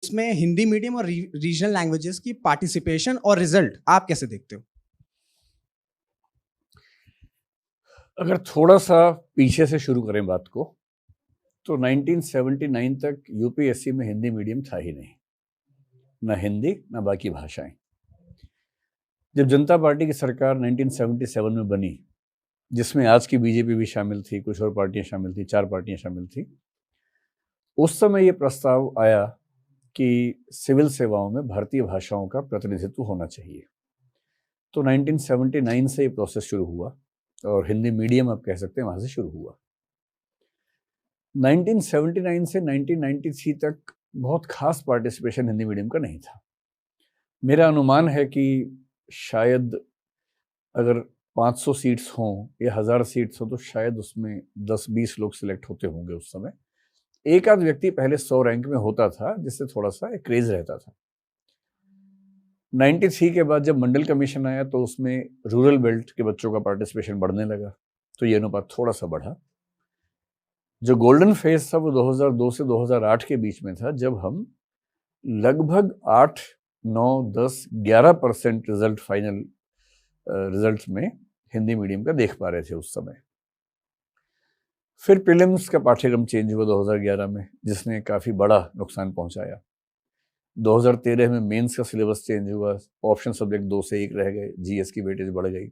इसमें हिंदी मीडियम और regional languages की पार्टिसिपेशन और रिजल्ट आप कैसे देखते हो? अगर थोड़ा सा पीछे से शुरू करें बात को, तो 1979 तक यूपीएससी में हिंदी मीडियम था ही नहीं, ना हिंदी ना बाकी भाषाएं। जब जनता पार्टी की सरकार 1977 में बनी, जिसमें आज की बीजेपी भी शामिल थी, कुछ और पार्टियां शामिल थी, 4 पार्टियां शामिल थी, उस समय ये प्रस्ताव आया कि सिविल सेवाओं में भारतीय भाषाओं का प्रतिनिधित्व होना चाहिए। तो 1979 से ये प्रोसेस शुरू हुआ और हिंदी मीडियम आप कह सकते हैं वहां से शुरू हुआ। 1979 से 1993 तक बहुत खास पार्टिसिपेशन हिंदी मीडियम का नहीं था। मेरा अनुमान है कि शायद अगर 500 सीट्स हों या 1000 सीट्स हों तो शायद उसमें 10-20 लोग सिलेक्ट होते होंगे उस समय। एक आध व्यक्ति पहले 100 रैंक में होता था, जिससे थोड़ा सा एक क्रेज रहता था। 93 के बाद जब मंडल कमीशन आया तो उसमें रूरल बेल्ट के बच्चों का पार्टिसिपेशन बढ़ने लगा, तो ये अनुपात थोड़ा सा बढ़ा। जो गोल्डन फेज था वो 2002 से 2008 के बीच में था, जब हम लगभग 8, 9, 10, 11% रिजल्ट फाइनल रिजल्ट में हिंदी मीडियम का देख पा रहे थे उस समय। फिर प्रीलिम्स का पाठ्यक्रम चेंज हुआ 2011 में, जिसने काफ़ी बड़ा नुकसान पहुंचाया। 2013 में मेंस का सिलेबस चेंज हुआ, ऑप्शन सब्जेक्ट 2 से 1 रह गए, जीएस की वेटेज बढ़ गई।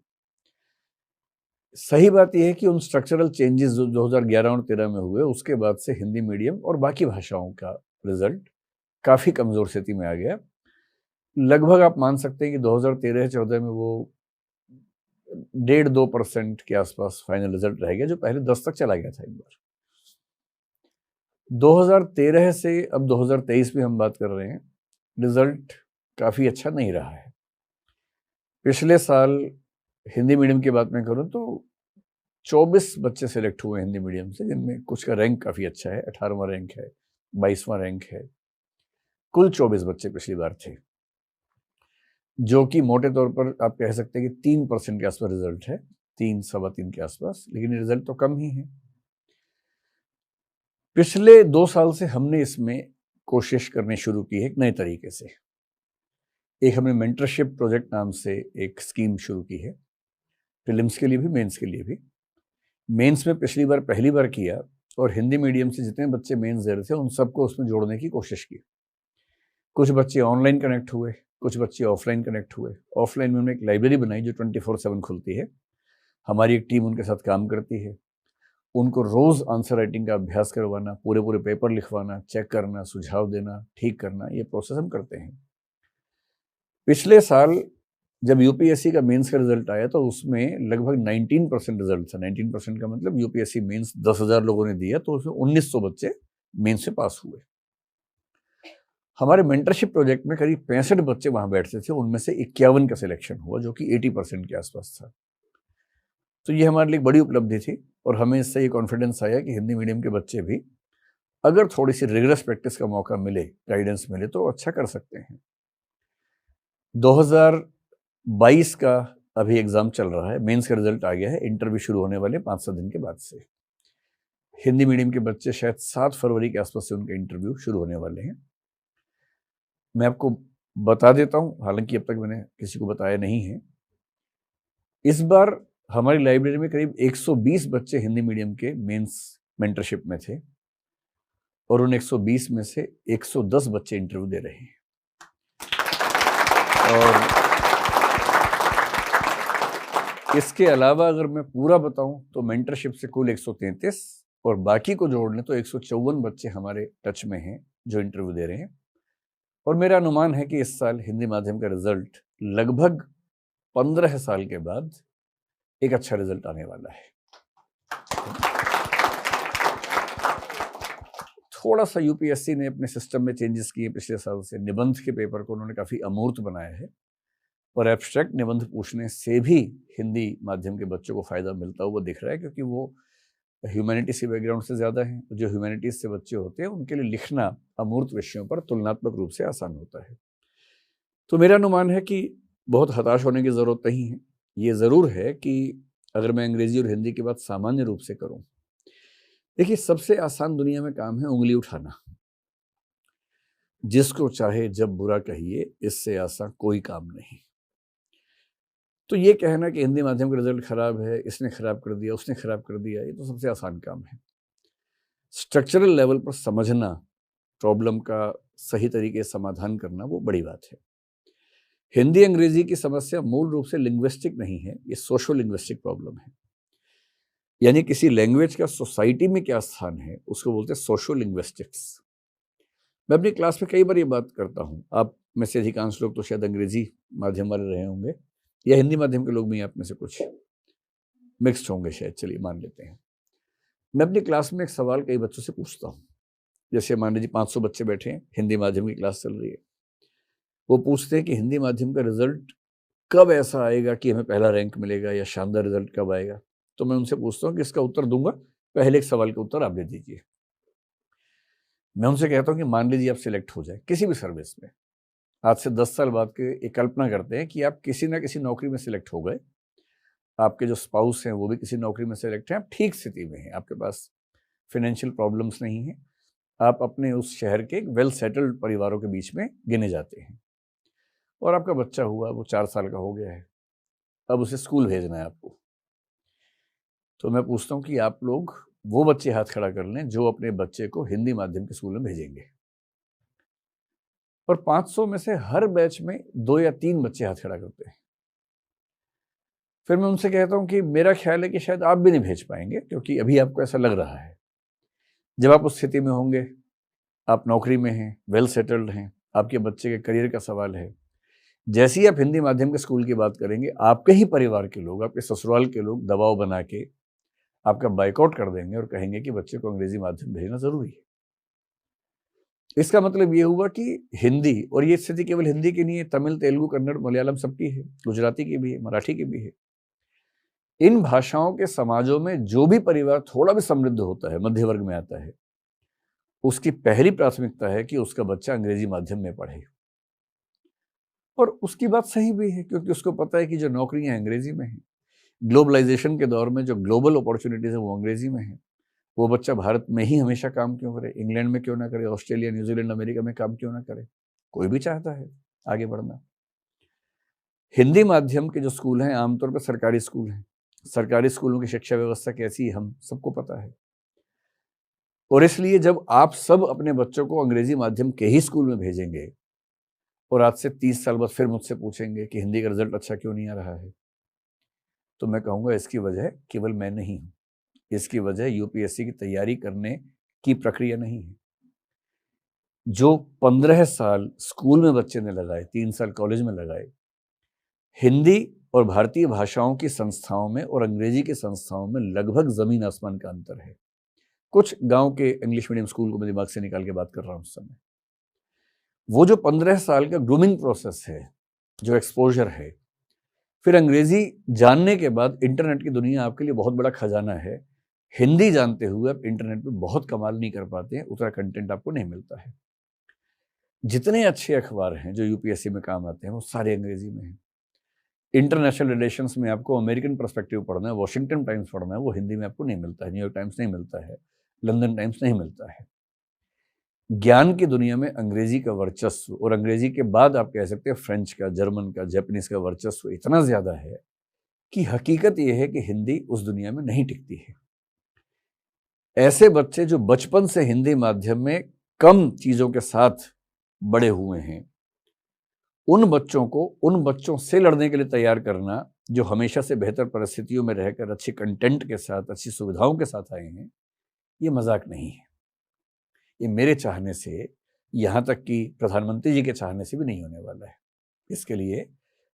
सही बात यह है कि उन स्ट्रक्चरल चेंजेस जो 2011 और 13 में हुए, उसके बाद से हिंदी मीडियम और बाकी भाषाओं का रिजल्ट काफ़ी कमज़ोर स्थिति में आ गया। लगभग आप मान सकते हैं कि 2013-14 में वो 1.5-2% के आसपास फाइनल रिजल्ट रह गया, जो पहले 10 तक चला गया था एक बार। 2013 से अब 2023 में हम बात कर रहे हैं, रिजल्ट काफ़ी अच्छा नहीं रहा है। पिछले साल हिंदी मीडियम की बात मैं करूं तो 24 बच्चे सिलेक्ट हुए हिंदी मीडियम से, जिनमें कुछ का रैंक काफ़ी अच्छा है, 18वां रैंक है, 22वां रैंक है। कुल 24 बच्चे पिछली बार थे, जो कि मोटे तौर पर आप कह सकते हैं कि 3% के आसपास रिजल्ट है, 3, 3.25 के आसपास, लेकिन रिजल्ट तो कम ही है। पिछले 2 साल से हमने इसमें कोशिश करनी शुरू की है एक नए तरीके से। एक हमने मेंटरशिप प्रोजेक्ट नाम से एक स्कीम शुरू की है, प्रीलिम्स के लिए भी, मेंस के लिए भी। मेंस में पिछली बार पहली बार किया और हिंदी मीडियम से जितने बच्चे मेंस दे रहे थे उन सबको उसमें जोड़ने की कोशिश की। कुछ बच्चे ऑनलाइन कनेक्ट हुए, कुछ बच्चे ऑफलाइन कनेक्ट हुए। ऑफलाइन में हमने एक लाइब्रेरी बनाई जो 24/7 खुलती है। हमारी एक टीम उनके साथ काम करती है। उनको रोज़ आंसर राइटिंग का अभ्यास करवाना, पूरे पूरे पेपर लिखवाना, चेक करना, सुझाव देना, ठीक करना, ये प्रोसेस हम करते हैं। पिछले साल जब यूपीएससी का मेंस का रिजल्ट आया तो उसमें लगभग 19% रिजल्ट था। 19% का मतलब यूपीएससी मेंस 10,000 लोगों ने दिया तो उसमें 1900 बच्चे मेंस से पास हुए। हमारे मेंटरशिप प्रोजेक्ट में करीब 65 बच्चे वहां बैठते थे, उनमें से 51 का सिलेक्शन हुआ, जो कि 80% के आसपास था। तो ये हमारे लिए बड़ी उपलब्धि थी और हमें इससे ये कॉन्फिडेंस आया कि हिंदी मीडियम के बच्चे भी अगर थोड़ी सी रिगरस प्रैक्टिस का मौका मिले, गाइडेंस मिले, तो अच्छा कर सकते हैं। 2022 का अभी एग्जाम चल रहा है, मेंस का रिजल्ट आ गया है, इंटरव्यू शुरू होने वाले 5-7 दिन के बाद से। हिंदी मीडियम के बच्चे शायद 7 फरवरी के आसपास से उनके इंटरव्यू शुरू होने वाले हैं। मैं आपको बता देता हूं, हालांकि अब तक मैंने किसी को बताया नहीं है, इस बार हमारी लाइब्रेरी में करीब 120 बच्चे हिंदी मीडियम के मेंस मेंटरशिप में थे और उन 120 में से 110 बच्चे इंटरव्यू दे रहे हैं। और इसके अलावा अगर मैं पूरा बताऊं तो मेंटरशिप से कुल 133 और बाकी को जोड़ लें तो 154 बच्चे हमारे टच में हैं जो इंटरव्यू दे रहे हैं। और मेरा अनुमान है कि इस साल हिंदी माध्यम का रिजल्ट लगभग 15 साल के बाद एक अच्छा रिजल्ट आने वाला है। थोड़ा सा यूपीएससी ने अपने सिस्टम में चेंजेस किए पिछले साल से। निबंध के पेपर को उन्होंने काफ़ी अमूर्त बनाया है और एब्स्ट्रैक्ट निबंध पूछने से भी हिंदी माध्यम के बच्चों को फ़ायदा मिलता हुआ दिख रहा है, क्योंकि वो ह्यूमैनिटीज़ के बैकग्राउंड से ज़्यादा हैं। जो ह्यूमैनिटीज़ से बच्चे होते हैं उनके लिए लिखना अमूर्त विषयों पर तुलनात्मक रूप से आसान होता है। तो मेरा अनुमान है कि बहुत हताश होने की ज़रूरत नहीं है। ये ज़रूर है कि अगर मैं अंग्रेजी और हिंदी की बात सामान्य रूप से करूं, देखिए सबसे आसान दुनिया में काम है उंगली उठाना। जिसको चाहे जब बुरा कहिए, इससे आसान कोई काम नहीं। तो ये कहना कि हिंदी माध्यम का रिजल्ट खराब है, इसने खराब कर दिया, उसने खराब कर दिया, ये तो सबसे आसान काम है। स्ट्रक्चरल लेवल पर समझना, प्रॉब्लम का सही तरीके से समाधान करना, वो बड़ी बात है। हिंदी अंग्रेजी की समस्या मूल रूप से लिंग्विस्टिक नहीं है, ये सोशो लिंग्विस्टिक प्रॉब्लम है। यानी किसी लैंग्वेज का सोसाइटी में क्या स्थान है, उसको बोलते हैं सोशो लिंग्विस्टिक्स। मैं अपनी क्लास में कई बार ये बात करता हूँ। आप में से अधिकांश लोग तो शायद अंग्रेजी माध्यम वाले रहे होंगे, या हिंदी माध्यम के लोग भी आप में से कुछ मिक्स्ड होंगे शायद, चलिए मान लेते हैं। मैं अपनी क्लास में एक सवाल कई बच्चों से पूछता हूँ। जैसे मान लीजिए 500 बच्चे बैठे हैं, हिंदी माध्यम की क्लास चल रही है। वो पूछते हैं कि हिंदी माध्यम का रिजल्ट कब ऐसा आएगा कि हमें पहला रैंक मिलेगा, या शानदार रिजल्ट कब आएगा। तो मैं उनसे पूछता हूँ कि इसका उत्तर दूंगा, पहले एक सवाल का उत्तर आप दे दीजिए। मैं उनसे कहता हूँ कि मान लीजिए आप सिलेक्ट हो जाए किसी भी सर्विस में, आज से 10 साल बाद के एक कल्पना करते हैं कि आप किसी ना किसी नौकरी में सिलेक्ट हो गए, आपके जो स्पाउस हैं वो भी किसी नौकरी में सिलेक्ट हैं, आप ठीक स्थिति में हैं, आपके पास फाइनेंशियल प्रॉब्लम्स नहीं हैं, आप अपने उस शहर के वेल सेटल्ड परिवारों के बीच में गिने जाते हैं, और आपका बच्चा हुआ, वो 4 साल का हो गया है, अब उसे स्कूल भेजना है आपको। तो मैं पूछता हूँ कि आप लोग वो बच्चे हाथ खड़ा कर लें जो अपने बच्चे को हिंदी माध्यम के स्कूल में भेजेंगे। और 500 में से हर बैच में 2 या 3 बच्चे हाथ खड़ा करते हैं। फिर मैं उनसे कहता हूँ कि मेरा ख्याल है कि शायद आप भी नहीं भेज पाएंगे, क्योंकि अभी आपको ऐसा लग रहा है। जब आप उस स्थिति में होंगे, आप नौकरी में हैं, वेल सेटल्ड हैं, आपके बच्चे के करियर का सवाल है, जैसे ही आप हिंदी माध्यम के स्कूल की बात करेंगे, आपके ही परिवार के लोग, आपके ससुराल के लोग दबाव बना के आपका बाइकआउट कर देंगे और कहेंगे कि बच्चे को अंग्रेजी माध्यम भेजना जरूरी है। इसका मतलब ये हुआ कि हिंदी, और ये स्थिति केवल हिंदी की नहीं है, तमिल, तेलुगु, कन्नड़, मलयालम सबकी है, गुजराती की भी है, मराठी की भी है। इन भाषाओं के समाजों में जो भी परिवार थोड़ा भी समृद्ध होता है, मध्य वर्ग में आता है, उसकी पहली प्राथमिकता है कि उसका बच्चा अंग्रेजी माध्यम में पढ़े। और उसकी बात सही भी है, क्योंकि उसको पता है कि जो नौकरियां अंग्रेजी में हैं, ग्लोबलाइजेशन के दौर में जो ग्लोबल अपॉर्चुनिटीज है वो अंग्रेजी में है। वो बच्चा भारत में ही हमेशा काम क्यों करे, इंग्लैंड में क्यों ना करे, ऑस्ट्रेलिया, न्यूजीलैंड, अमेरिका में काम क्यों ना करे। कोई भी चाहता है आगे बढ़ना। हिंदी माध्यम के जो स्कूल हैं आमतौर पर सरकारी स्कूल हैं। सरकारी स्कूलों की शिक्षा व्यवस्था कैसी है हम सबको पता है, और इसलिए जब आप सब अपने बच्चों को अंग्रेजी माध्यम के ही स्कूल में भेजेंगे और आज से 30 साल बाद फिर मुझसे पूछेंगे कि हिंदी का रिजल्ट अच्छा क्यों नहीं आ रहा है, तो मैं कहूँगा इसकी वजह केवल मैं नहीं हूँ, इसकी वजह यूपीएससी की तैयारी करने की प्रक्रिया नहीं है। जो 15 साल स्कूल में बच्चे ने लगाए, 3 साल कॉलेज में लगाए, हिंदी और भारतीय भाषाओं की संस्थाओं में और अंग्रेजी की संस्थाओं में लगभग जमीन आसमान का अंतर है। कुछ गांव के इंग्लिश मीडियम स्कूल को मैं दिमाग से निकाल के बात कर रहा हूं उस समय। वो जो 15 साल का ग्रूमिंग प्रोसेस है, जो एक्सपोजर है, फिर अंग्रेजी जानने के बाद इंटरनेट की दुनिया आपके लिए बहुत बड़ा खजाना है। हिंदी जानते हुए आप इंटरनेट पे बहुत कमाल नहीं कर पाते हैं, उतना कंटेंट आपको नहीं मिलता है। जितने अच्छे अखबार हैं जो यूपीएससी में काम आते हैं वो सारे अंग्रेजी में हैं। इंटरनेशनल रिलेशंस में आपको अमेरिकन पर्सपेक्टिव पढ़ना है, वॉशिंगटन टाइम्स पढ़ना है, वो हिंदी में आपको नहीं मिलता है, न्यूयॉर्क टाइम्स नहीं मिलता है, लंदन टाइम्स नहीं मिलता है। ज्ञान की दुनिया में अंग्रेजी का वर्चस्व, और अंग्रेजी के बाद आप कह सकते हैं फ्रेंच का, जर्मन का, जापानीज का वर्चस्व इतना ज्यादा है कि हकीकत यह है कि हिंदी उस दुनिया में नहीं टिकती है। ऐसे बच्चे जो बचपन से हिंदी माध्यम में कम चीजों के साथ बड़े हुए हैं, उन बच्चों से लड़ने के लिए तैयार करना, जो हमेशा से बेहतर परिस्थितियों में रहकर अच्छे कंटेंट के साथ, अच्छी सुविधाओं के साथ आए हैं, ये मजाक नहीं है। ये मेरे चाहने से, यहाँ तक कि प्रधानमंत्री जी के चाहने से भी नहीं होने वाला है। इसके लिए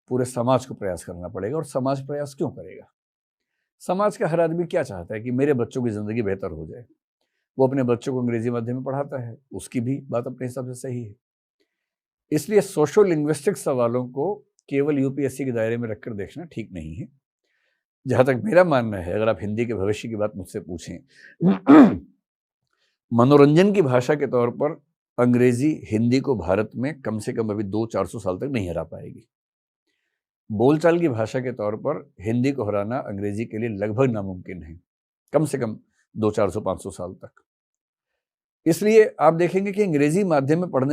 पूरे समाज को प्रयास करना पड़ेगा। और समाज प्रयास क्यों करेगा? समाज का हर आदमी क्या चाहता है कि मेरे बच्चों की जिंदगी बेहतर हो जाए। वो अपने बच्चों को अंग्रेजी माध्यम में पढ़ाता है, उसकी भी बात अपने हिसाब से सही है। इसलिए सोशो लिंग्विस्टिक सवालों को केवल यूपीएससी के दायरे में रखकर देखना ठीक नहीं है। जहां तक मेरा मानना है, अगर आप हिंदी के भविष्य की बात मुझसे पूछें, मनोरंजन की भाषा के तौर पर अंग्रेजी हिंदी को भारत में कम से कम अभी 200-400 साल तक नहीं हरा पाएगी। बोलचाल की भाषा के तौर पर हिंदी को हराना अंग्रेजी के लिए लगभग नामुमकिन है, कम से कम 200-400-500 साल तक। इसलिए आप देखेंगे कि अंग्रेजी माध्यम में पढ़ने